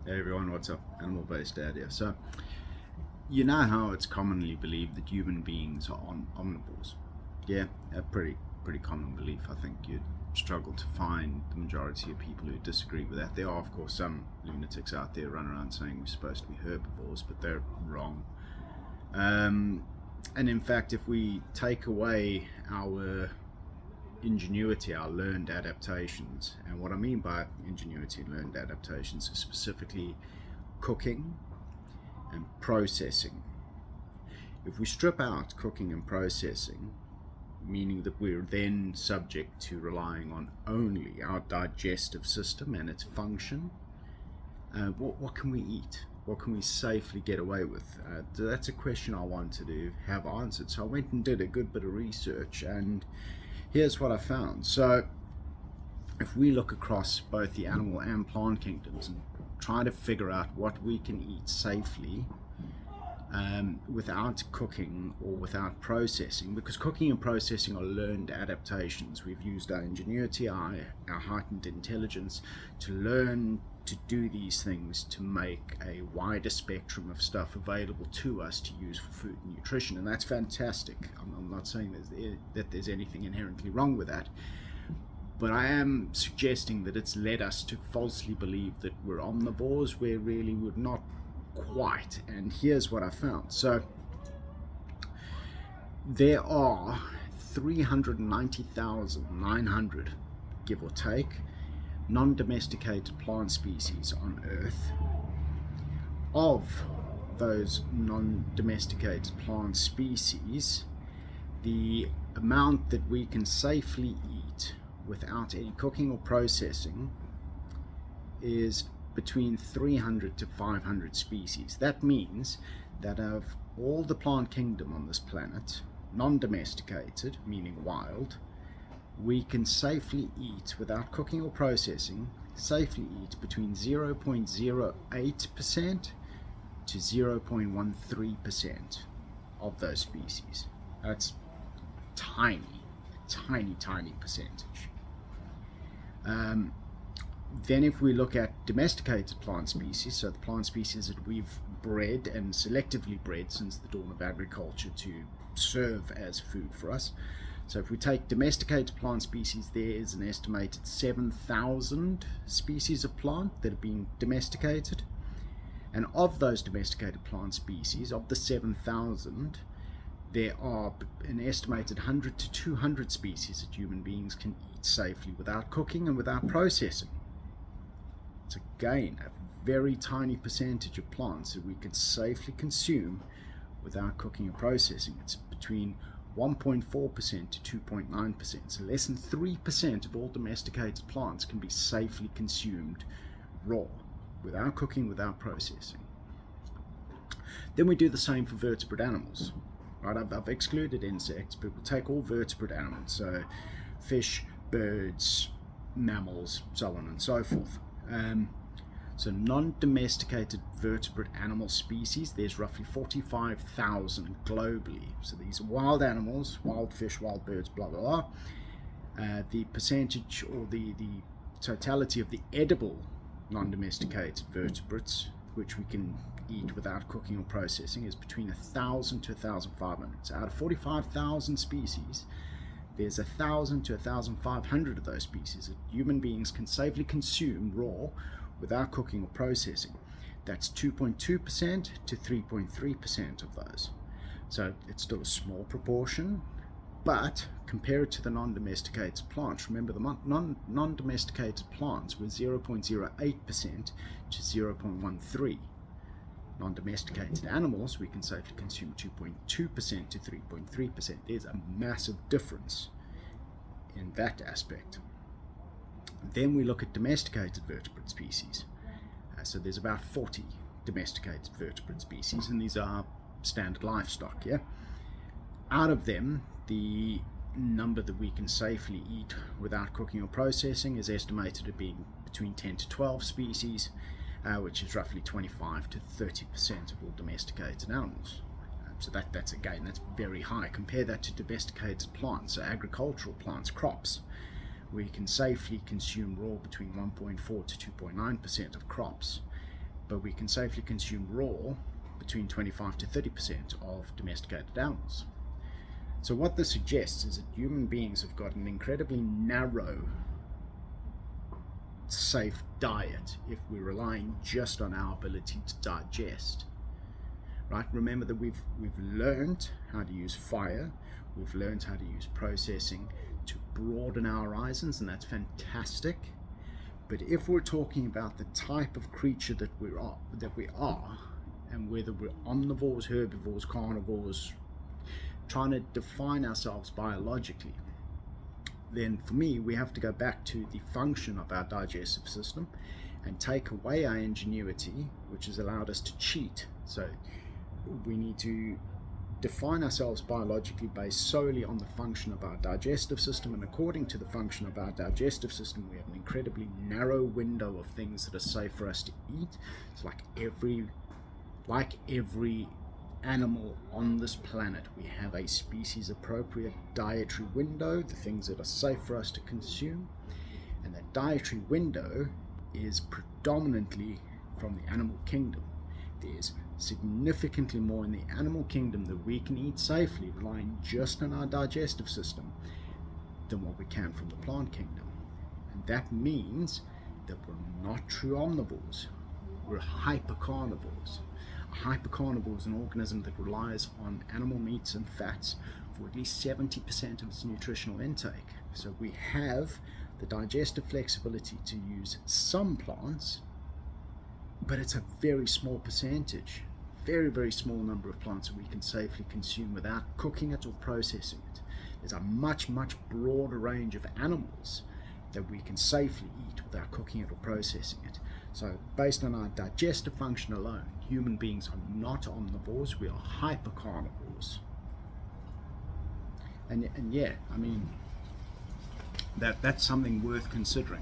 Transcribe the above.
Hey everyone, what's up? Animal-based dad here. So, you know how it's commonly believed that human beings are omnivores? Yeah, a pretty common belief. I think you'd struggle to find the majority of people who disagree with that. There are, of course, some lunatics out there running around saying we're supposed to be herbivores, but they're wrong. And in fact, if we take away our ingenuity, our learned adaptations, and what I mean by ingenuity and learned adaptations is specifically cooking and processing. If we strip out cooking and processing, meaning that we're then subject to relying on only our digestive system and its function, what can we eat? What can we safely get away with? That's a question I wanted to have answered. So I went and did a good bit of research, and here's what I found. So if we look across both the animal and plant kingdoms and try to figure out what we can eat safely without cooking or without processing, because cooking and processing are learned adaptations. We've used our ingenuity, our heightened intelligence to learn to do these things to make a wider spectrum of stuff available to us to use for food and nutrition, and that's fantastic. I'm not saying that there's anything inherently wrong with that, but I am suggesting that it's led us to falsely believe that we're omnivores where really we're not quite. And here's what I found. So there are 390,900, give or take, non-domesticated plant species on Earth. Of those non-domesticated plant species, the amount that we can safely eat without any cooking or processing is between 300 to 500 species. That means that of all the plant kingdom on this planet, non-domesticated, meaning wild, we can safely eat without cooking or processing, safely eat between 0.08% to 0.13% of those species. That's tiny percentage. Then if we look at domesticated plant species, so the plant species that we've bred and selectively bred since the dawn of agriculture to serve as food for us. So if we take domesticated plant species, there is an estimated 7,000 species of plant that have been domesticated. And of those domesticated plant species, of the 7,000, there are an estimated 100 to 200 species that human beings can eat safely without cooking and without processing. It's again a very tiny percentage of plants that we can safely consume without cooking and processing. It's between 1.4% to 2.9%. So less than 3% of all domesticated plants can be safely consumed raw, without cooking, without processing. Then we do the same for vertebrate animals. Right, I've excluded insects, but we'll take all vertebrate animals, so fish, birds, mammals, so on and so forth. So non-domesticated vertebrate animal species, there's roughly 45,000 globally. So these are wild animals, wild fish, wild birds, blah blah blah. The percentage or the totality of the edible non-domesticated vertebrates, which we can eat without cooking or processing, is between 1,000 to 1,500. So out of 45,000 species, there's 1,000 to 1,500 of those species that human beings can safely consume raw without cooking or processing. That's 2.2% to 3.3% of those. So it's still a small proportion, but compare it to the non-domesticated plants. Remember, the non-domesticated plants were 0.08% to 0.13%. Non-domesticated animals, we can safely consume 2.2% to 3.3%. There's a massive difference in that aspect. Then we look at domesticated vertebrate species. So there's about 40 domesticated vertebrate species, and these are standard livestock. Yeah. Out of them, the number that we can safely eat without cooking or processing is estimated at being between 10 to 12 species, which is roughly 25 to 30% of all domesticated animals. So that's very high. Compare that to domesticated plants, so agricultural plants, crops. We can safely consume raw between 1.4 to 2.9% of crops. but we can safely consume raw between 25 to 30% of domesticated animals. So what this suggests is that human beings have got an incredibly narrow, safe diet if we're relying just on our ability to digest. Right? Remember that we've learned how to use fire, we've learned how to use processing to broaden our horizons, and that's fantastic. But if we're talking about the type of creature that we are, and whether we're omnivores, herbivores, carnivores, trying to define ourselves biologically, then for me we have to go back to the function of our digestive system and take away our ingenuity, which has allowed us to cheat. So we need to define ourselves biologically based solely on the function of our digestive system, and according to the function of our digestive system we have an incredibly narrow window of things that are safe for us to eat. It's like every animal on this planet, we have a species appropriate dietary window, the things that are safe for us to consume, and that dietary window is predominantly from the animal kingdom. There's significantly more in the animal kingdom that we can eat safely relying just on our digestive system than what we can from the plant kingdom. And that means that we're not true omnivores, we're hypercarnivores. A hypercarnivore is an organism that relies on animal meats and fats for at least 70% of its nutritional intake. So we have the digestive flexibility to use some plants, but it's a very small percentage, very small number of plants that we can safely consume without cooking it or processing it. There's a much broader range of animals that we can safely eat without cooking it or processing it. So based on our digestive function alone, human beings are not omnivores, we are hypercarnivores. And yeah, I mean, that's something worth considering.